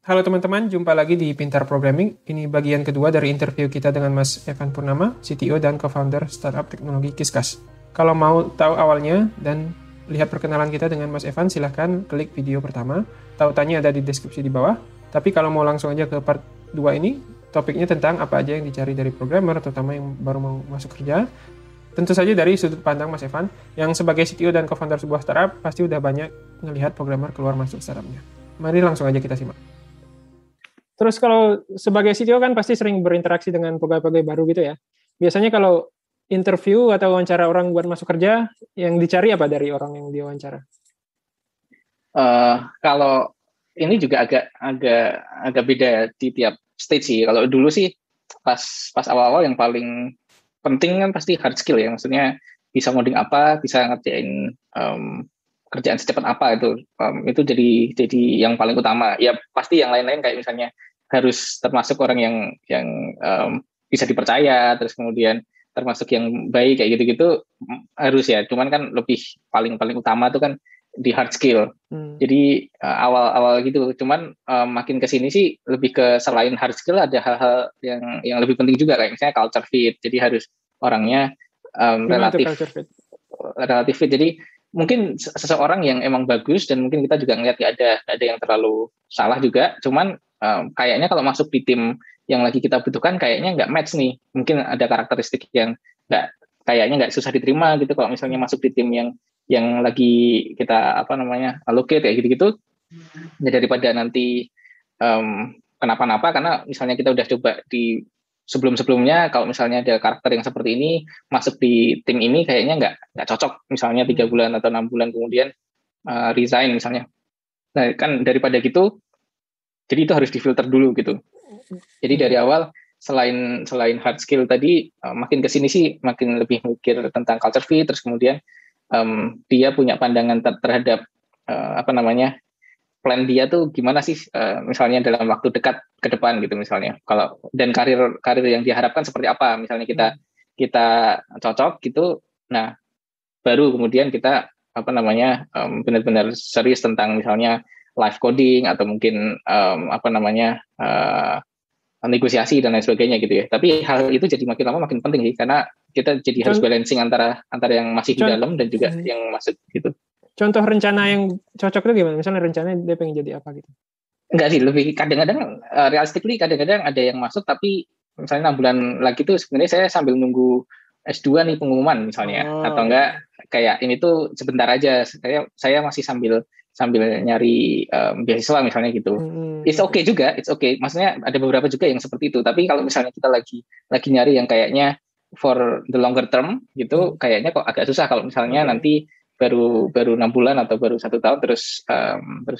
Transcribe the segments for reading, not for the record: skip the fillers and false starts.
Halo teman-teman, jumpa lagi di Pintar Programming. Ini bagian kedua dari interview kita dengan Mas Evan Purnama, CTO dan co-founder startup teknologi Kiskas. Kalau mau tahu awalnya dan lihat perkenalan kita dengan Mas Evan, silahkan klik video pertama. Tautannya ada di deskripsi di bawah. Tapi kalau mau langsung aja ke part 2 ini, topiknya tentang apa aja yang dicari dari programmer, terutama yang baru mau masuk kerja. Tentu saja dari sudut pandang Mas Evan, yang sebagai CTO dan co-founder sebuah startup, pasti udah banyak melihat programmer keluar masuk startupnya. Mari langsung aja kita simak. Terus kalau sebagai CTO kan pasti sering berinteraksi dengan pegawai-pegawai baru gitu ya. Biasanya kalau interview atau wawancara orang buat masuk kerja, yang dicari apa dari orang yang diwawancara? Kalau ini juga agak beda di tiap stage sih. Kalau dulu sih pas awal-awal yang paling penting kan pasti hard skill ya. Maksudnya bisa ngoding apa, bisa ngerjain kerjaan secepat apa itu jadi yang paling utama. Ya pasti yang lain-lain kayak misalnya harus termasuk orang yang bisa dipercaya, terus kemudian termasuk yang baik kayak gitu-gitu harus ya. Cuman kan lebih paling utama tuh kan di hard skill. Jadi awal-awal gitu. Cuman makin kesini sih lebih ke selain hard skill ada hal-hal yang lebih penting juga kayak misalnya culture fit. Jadi harus orangnya relatif fit. Jadi mungkin seseorang yang emang bagus dan mungkin kita juga ngeliat gak ada yang terlalu salah juga. Cuman kayaknya kalau masuk di tim yang lagi kita butuhkan kayaknya nggak match nih. Mungkin ada karakteristik yang kayaknya nggak susah diterima gitu kalau misalnya masuk di tim yang lagi kita allocate kayak gitu-gitu. Ya daripada nanti kenapa-napa karena misalnya kita udah coba di sebelum-sebelumnya kalau misalnya ada karakter yang seperti ini masuk di tim ini kayaknya nggak cocok misalnya 3 bulan atau 6 bulan kemudian resign misalnya. Nah kan daripada gitu jadi itu harus difilter dulu gitu. Jadi dari awal selain hard skill tadi makin kesini sih makin lebih mikir tentang culture fit, terus kemudian dia punya pandangan terhadap plan dia tuh gimana sih misalnya dalam waktu dekat ke depan gitu misalnya. Kalau dan karir yang diharapkan seperti apa misalnya kita cocok gitu. Nah, baru kemudian kita benar-benar serius tentang misalnya live coding atau mungkin negosiasi dan lain sebagainya gitu ya. Tapi hal itu jadi makin lama makin penting sih karena kita jadi harus balancing antara yang masih di dalam dan juga yang masuk gitu. Contoh rencana yang cocok itu gimana? Misalnya rencananya dia pengen jadi apa gitu? Enggak sih, lebih kadang-kadang realistically kadang-kadang ada yang masuk tapi misalnya 6 bulan lagi tuh sebenarnya saya sambil nunggu S2 nih pengumuman misalnya atau enggak kayak ini tuh sebentar aja saya masih sambil nyari beasiswa misalnya gitu. It's okay juga, it's okay. Maksudnya ada beberapa juga yang seperti itu. Tapi kalau misalnya kita lagi nyari yang kayaknya for the longer term gitu, kayaknya kok agak susah kalau misalnya nanti baru 6 bulan atau baru 1 tahun terus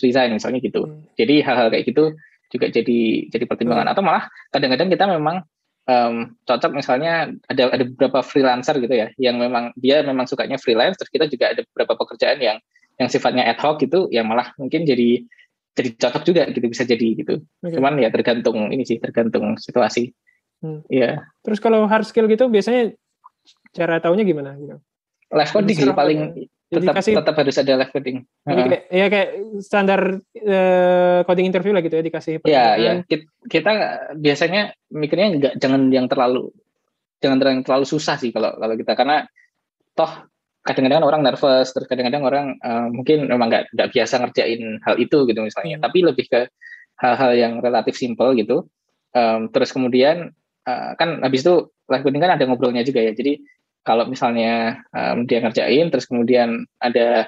resign misalnya gitu. Jadi hal-hal kayak gitu juga jadi pertimbangan atau malah kadang-kadang kita memang cocok misalnya ada beberapa freelancer gitu ya yang dia memang sukanya freelance, terus kita juga ada beberapa pekerjaan yang sifatnya ad hoc gitu yang malah mungkin jadi cocok juga gitu, bisa jadi gitu. Cuman ya tergantung situasi. Iya. Terus kalau hard skill gitu biasanya cara taunya gimana gitu? Live coding sih paling tetap harus ada live coding. Jadi kayak standar coding interview lah gitu ya, dikasih pertanyaan. Ya. Kita biasanya mikirnya jangan yang terlalu susah sih kalau kita, karena toh kadang-kadang orang nervous, terus kadang-kadang orang mungkin memang nggak biasa ngerjain hal itu gitu misalnya. Tapi lebih ke hal-hal yang relatif simple gitu. Terus kemudian kan habis itu live coding kan ada ngobrolnya juga ya. Jadi kalau misalnya dia ngerjain, terus kemudian ada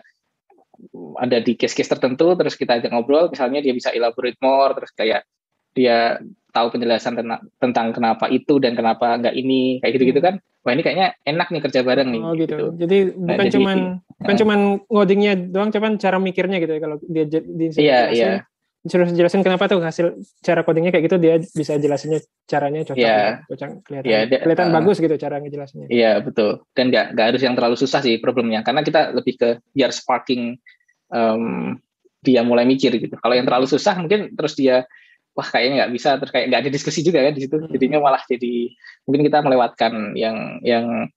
di case-case tertentu, terus kita ajak ngobrol, misalnya dia bisa elaborate more, terus kayak dia tahu penjelasan tentang kenapa itu dan kenapa nggak ini, kayak gitu-gitu kan. Wah ini kayaknya enak nih kerja bareng nih. Gitu. Jadi bukan cuman ngodingnya doang, cuman cara mikirnya gitu ya. Kalau dia disuruh jelasin kenapa tuh hasil cara codingnya kayak gitu, dia bisa jelasinnya caranya cocok, kelihatan bagus gitu cara ngejelasinnya. Iya betul. Dan nggak harus yang terlalu susah sih problemnya, karena kita lebih ke biar sparking dia mulai mikir gitu. Kalau yang terlalu susah mungkin terus dia wah kayaknya nggak bisa, terus kayak nggak ada diskusi juga kan di situ. Jadinya malah jadi mungkin kita melewatkan yang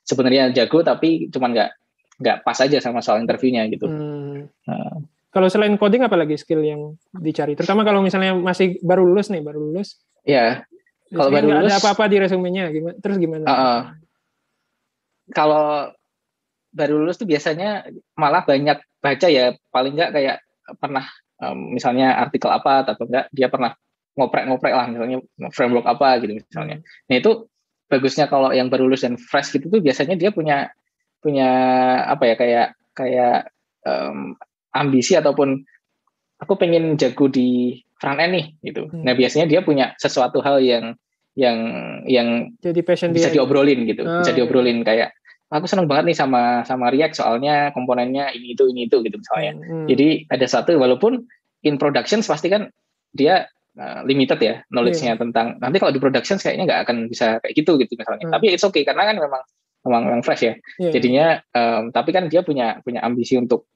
sebenarnya jago tapi cuman nggak pas aja sama soal interviewnya gitu. Kalau selain coding apa lagi skill yang dicari? Terutama kalau misalnya masih baru lulus. Ya, kalau Biasanya baru nggak lulus, ada apa-apa di resumenya. Terus gimana? kalau baru lulus tuh biasanya malah banyak baca ya, paling nggak kayak pernah misalnya artikel apa atau enggak dia pernah ngoprek-ngoprek lah misalnya framework apa gitu misalnya. Nah itu bagusnya kalau yang baru lulus dan fresh gitu tuh biasanya dia punya punya apa ya kayak ambisi ataupun aku pengen jago di front end nih gitu. Nah biasanya dia punya sesuatu hal yang yang jadi passion bisa dia diobrolin gitu, bisa iya. diobrolin kayak aku seneng banget nih sama React soalnya komponennya ini itu gitu misalnya. Jadi ada satu walaupun in production pasti kan dia limited ya knowledge-nya tentang nanti kalau di production kayaknya nggak akan bisa kayak gitu misalnya. Tapi it's okay karena kan memang fresh ya. Jadinya tapi kan dia punya ambisi untuk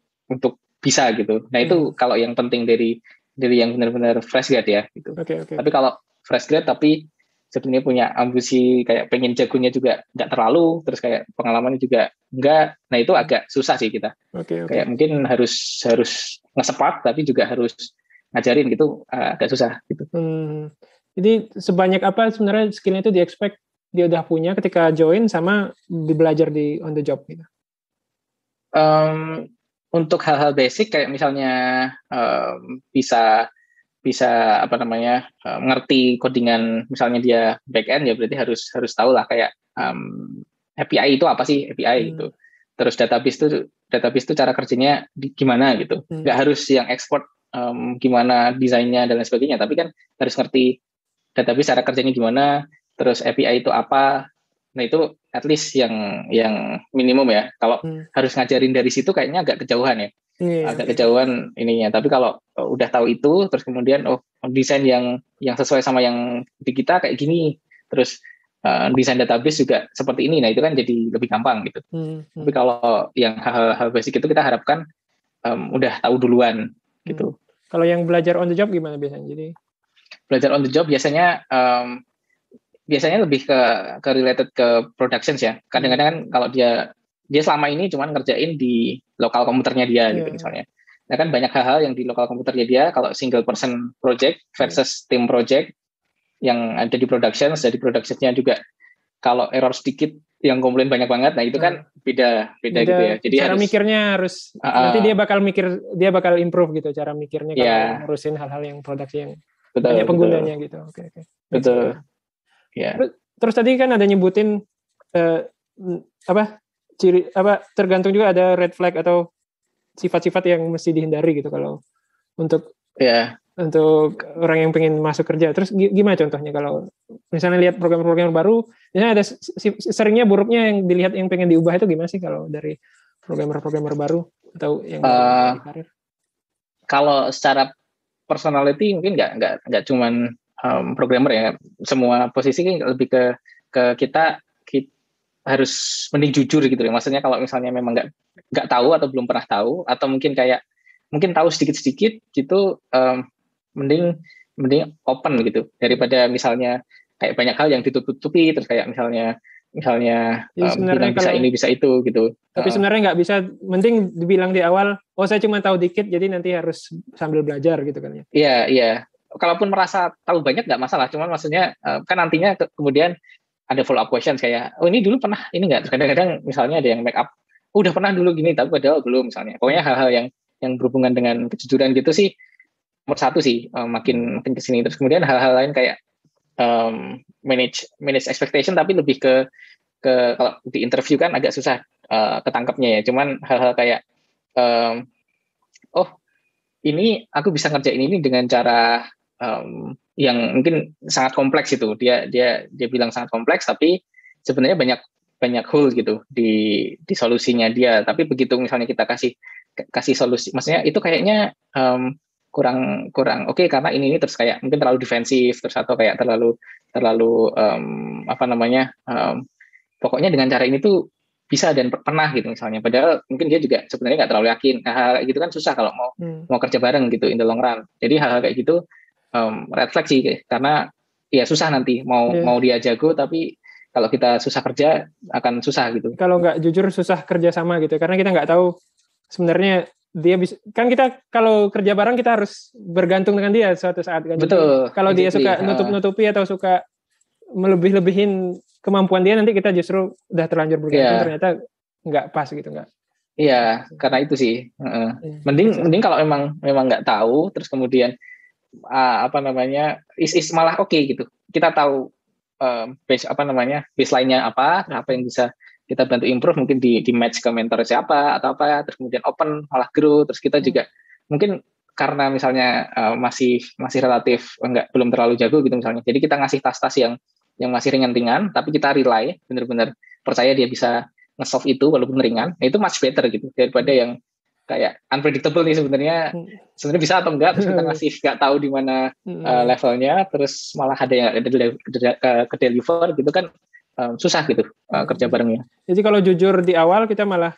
bisa gitu. Nah itu kalau yang penting dari yang benar-benar fresh grad ya gitu. Tapi kalau fresh grad tapi sebenarnya punya ambisi kayak pengen jagonya juga nggak terlalu, terus kayak pengalamannya juga enggak. Nah itu agak susah sih kita. Kayak mungkin harus nge-spark tapi juga harus ngajarin gitu agak susah gitu. Jadi sebanyak apa sebenarnya skillnya itu di-expect dia udah punya ketika join sama belajar di on the job gitu? Untuk hal-hal basic kayak misalnya bisa apa namanya ngerti codingan misalnya dia back end ya berarti harus tahu lah kayak API itu apa sih API itu. Terus database itu cara kerjanya gimana gitu. Nggak harus yang export gimana desainnya dan lain sebagainya, tapi kan harus ngerti database cara kerjanya gimana, terus API itu apa. Nah itu at least yang minimum ya. Kalau harus ngajarin dari situ kayaknya agak kejauhan ya. Agak kejauhan ininya. Tapi kalau udah tahu itu, terus kemudian desain yang sesuai sama yang di kita kayak gini, terus desain database juga seperti ini. Nah itu kan jadi lebih gampang gitu. Tapi kalau yang hal-hal basic itu kita harapkan udah tahu duluan gitu. Kalau yang belajar on the job gimana biasanya? Jadi belajar on the job biasanya lebih ke related ke productions ya. Kadang-kadang kan kalau dia selama ini cuma ngerjain di lokal komputernya dia gitu misalnya. Nah kan banyak hal-hal yang di lokal komputernya dia kalau single person project versus team project yang ada di productions. Jadi productionsnya juga kalau error sedikit yang komplain banyak banget. Nah itu kan beda gitu ya. Jadi cara mikirnya harus nanti dia bakal improve gitu cara mikirnya kalau ngurusin hal-hal yang produksi yang banyak penggunanya gitu. Oke. Betul. Ya. Terus tadi kan ada nyebutin tergantung juga ada red flag atau sifat-sifat yang mesti dihindari gitu kalau untuk orang yang pengen masuk kerja. Terus gimana contohnya kalau misalnya lihat program-program baru, misalnya ada seringnya buruknya yang dilihat yang pengen diubah itu gimana sih kalau dari programmer baru atau yang baru di karir? Kalau secara personality mungkin nggak cuman programmer ya, semua posisi kan lebih ke kita harus mending jujur gitu ya. Maksudnya kalau misalnya memang nggak tahu atau belum pernah tahu atau mungkin tahu sedikit-sedikit gitu, mending open gitu daripada misalnya kayak banyak hal yang ditutup-tutupi terus kayak misalnya bilang bisa ini bisa itu gitu. Tapi sebenarnya nggak bisa, mending dibilang di awal, saya cuma tahu dikit jadi nanti harus sambil belajar gitu kan ya. Iya. Kalaupun merasa tahu banyak nggak masalah, cuman maksudnya kan nantinya kemudian ada follow up questions kayak ini dulu pernah ini nggak. Terus kadang-kadang misalnya ada yang make up udah pernah dulu gini tapi padahal belum misalnya. Pokoknya hal-hal yang berhubungan dengan kejujuran gitu sih nomor satu sih, makin kesini. Terus kemudian hal-hal lain kayak manage expectation, tapi lebih ke kalau di interview kan agak susah ketangkepnya ya. Cuman hal-hal kayak ini aku bisa ngerjain ini dengan cara yang mungkin sangat kompleks itu. Dia bilang sangat kompleks, tapi sebenarnya banyak hole gitu di solusinya dia. Tapi begitu misalnya kita kasih solusi, maksudnya itu kayaknya kurang oke karena ini terus kayak mungkin terlalu defensif terus atau kayak terlalu pokoknya dengan cara ini tuh bisa dan pernah gitu misalnya, padahal mungkin dia juga sebenarnya nggak terlalu yakin. Hal gitu kan susah kalau mau kerja bareng gitu in the long run. Jadi hal-hal kayak gitu red flag sih, karena ya susah nanti mau dia jago tapi kalau kita susah kerja akan susah gitu. Kalau nggak jujur susah kerja sama gitu karena kita nggak tahu sebenarnya dia bisa, kan kita kalau kerja bareng kita harus bergantung dengan dia suatu saat kan. Betul. Jadi, kalau dia suka nutup-nutupi atau suka melebih-lebihin kemampuan dia, nanti kita justru udah terlanjur bergantung, ternyata nggak pas gitu, nggak. Iya, karena itu sih. Mending kalau memang nggak tahu, terus kemudian is malah oke gitu. Kita tahu baseline-nya apa yang bisa kita bantu improve, mungkin di match ke mentor siapa atau apa, terus kemudian open malah grow, terus kita juga mungkin karena misalnya masih relatif belum terlalu jago gitu misalnya. Jadi kita ngasih tas-tas yang masih ringan-ringan, tapi kita rely, benar-benar percaya dia bisa nge-solve itu walaupun ringan. Nah, itu much better gitu daripada yang kayak unpredictable nih sebenarnya bisa atau enggak, terus kita ngasih nggak tahu di mana levelnya, terus malah ada yang ke deliver gitu kan, susah gitu kerja barengnya. Jadi kalau jujur di awal kita malah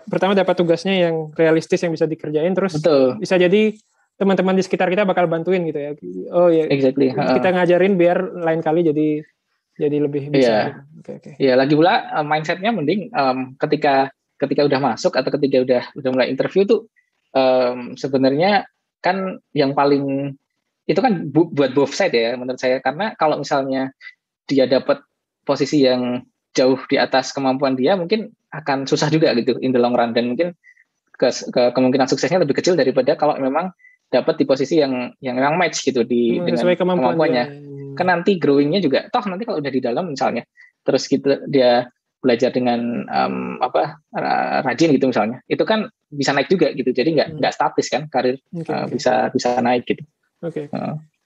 pertama dapat tugasnya yang realistis yang bisa dikerjain, terus betul. Bisa jadi teman-teman di sekitar kita bakal bantuin gitu ya. Oh ya, exactly. Kita ngajarin biar lain kali jadi lebih bisa. Iya. Iya, lagi pula mindsetnya mending ketika udah masuk atau ketika udah mulai interview tuh sebenarnya kan yang paling itu kan buat both side ya menurut saya, karena kalau misalnya dia dapat posisi yang jauh di atas kemampuan dia, mungkin akan susah juga gitu in the long run, dan mungkin kemungkinan suksesnya lebih kecil daripada kalau memang dapat di posisi yang memang match gitu dengan kemampuannya. Kan nanti growing-nya juga toh nanti kalau udah di dalam misalnya, terus dia belajar dengan rajin gitu misalnya, itu kan bisa naik juga gitu. Jadi nggak statis kan karir, bisa naik gitu. Oke.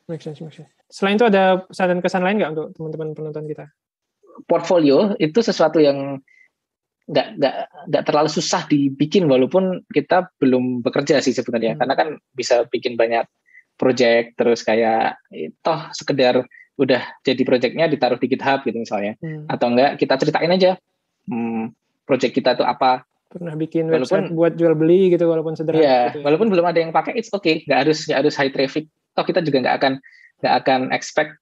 Make sense. Selain itu ada pesan dan kesan lain nggak untuk teman-teman penonton kita? Portfolio itu sesuatu yang nggak terlalu susah dibikin walaupun kita belum bekerja sih sebenarnya, karena kan bisa bikin banyak project, terus kayak toh sekedar udah jadi projectnya ditaruh di GitHub gitu misalnya, atau enggak kita ceritain aja project kita tuh apa, pernah bikin website buat jual beli gitu walaupun sederhana gitu ya. Walaupun belum ada yang pakai, it's okay, nggak harus high traffic, toh kita juga nggak akan expect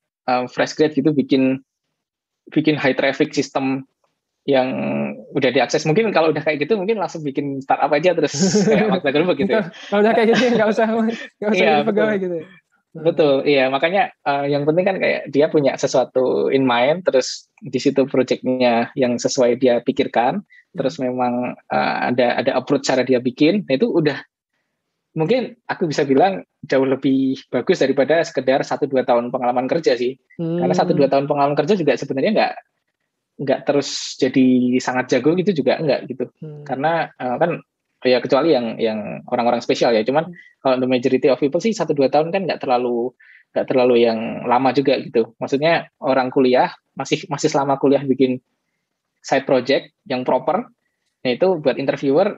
fresh grad gitu bikin high traffic system yang udah diakses. Mungkin kalau udah kayak gitu mungkin langsung bikin startup aja terus kayak Mark Zuckerberg gitu ya. Kalau udah kayak gitu nggak usah jadi pegawai gitu. Betul, iya, makanya yang penting kan kayak dia punya sesuatu in mind, terus di situ projectnya yang sesuai dia pikirkan, terus memang ada approach cara dia bikin, nah itu udah mungkin aku bisa bilang jauh lebih bagus daripada sekedar 1-2 tahun pengalaman kerja sih. Karena 1-2 tahun pengalaman kerja juga sebenarnya nggak terus jadi sangat jago gitu juga enggak gitu. Karena kan ya kecuali yang orang-orang spesial ya. Cuman kalau the majority of people sih 1-2 tahun kan nggak terlalu yang lama juga gitu. Maksudnya orang kuliah masih selama kuliah bikin side project yang proper, nah itu buat interviewer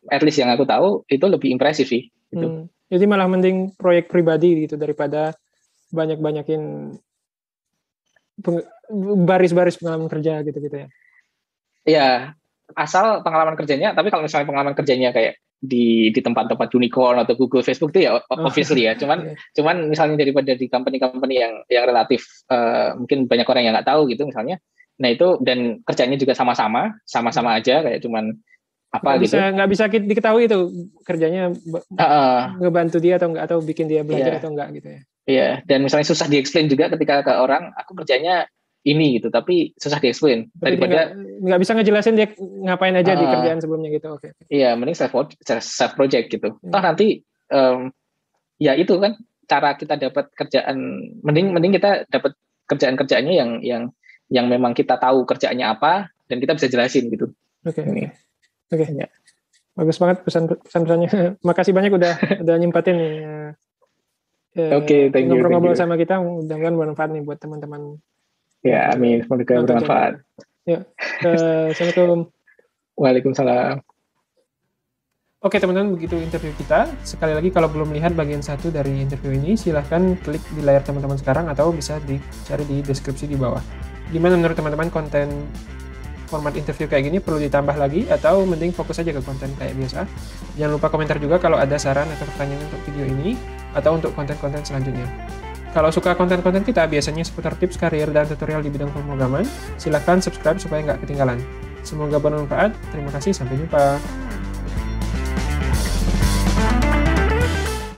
at least yang aku tahu itu lebih impresif sih. Gitu. Jadi malah mending proyek pribadi gitu daripada banyakin baris-baris pengalaman kerja gitu-gitu ya. Iya, asal pengalaman kerjanya, tapi kalau misalnya pengalaman kerjanya kayak di tempat-tempat unicorn atau Google, Facebook itu ya obviously ya. Cuman misalnya daripada di company-company yang relatif mungkin banyak orang yang nggak tahu gitu misalnya. Nah itu, dan kerjanya juga sama-sama aja kayak cuman apa gitu. Nggak bisa diketahui itu kerjanya ngebantu dia atau enggak, atau bikin dia belajar atau enggak gitu ya. Iya, dan misalnya susah di-explain juga ketika ke orang, aku kerjanya ini gitu, tapi susah di-explain. Daripada nggak bisa ngejelasin dia ngapain aja di kerjaan sebelumnya gitu. Oke. Iya, mending self project gitu. Toh nanti ya itu kan cara kita dapat kerjaan, mending kita dapat kerjaan-kerjaannya yang memang kita tahu kerjaannya apa dan kita bisa jelasin gitu. Oke. Ya. Bagus banget pesan-pesannya. Makasih banyak udah nyimpatin nih. Oke, thank you. Ngobrol-ngobrol sama kita, mudah-mudahan bermanfaat nih buat teman-teman. Ya, amin. Semoga bermanfaat. Ya. Assalamualaikum. Waalaikumsalam. Oke teman-teman, begitu interview kita. Sekali lagi kalau belum lihat bagian 1 dari interview ini, silahkan klik di layar teman-teman sekarang atau bisa dicari di deskripsi di bawah. Gimana menurut teman-teman konten format interview kayak gini, perlu ditambah lagi atau mending fokus aja ke konten kayak biasa? Jangan lupa komentar juga kalau ada saran atau pertanyaan untuk video ini atau untuk konten-konten selanjutnya. Kalau suka konten-konten kita biasanya seputar tips karir dan tutorial di bidang pemrograman, silahkan subscribe supaya nggak ketinggalan. Semoga bermanfaat. Terima kasih, sampai jumpa.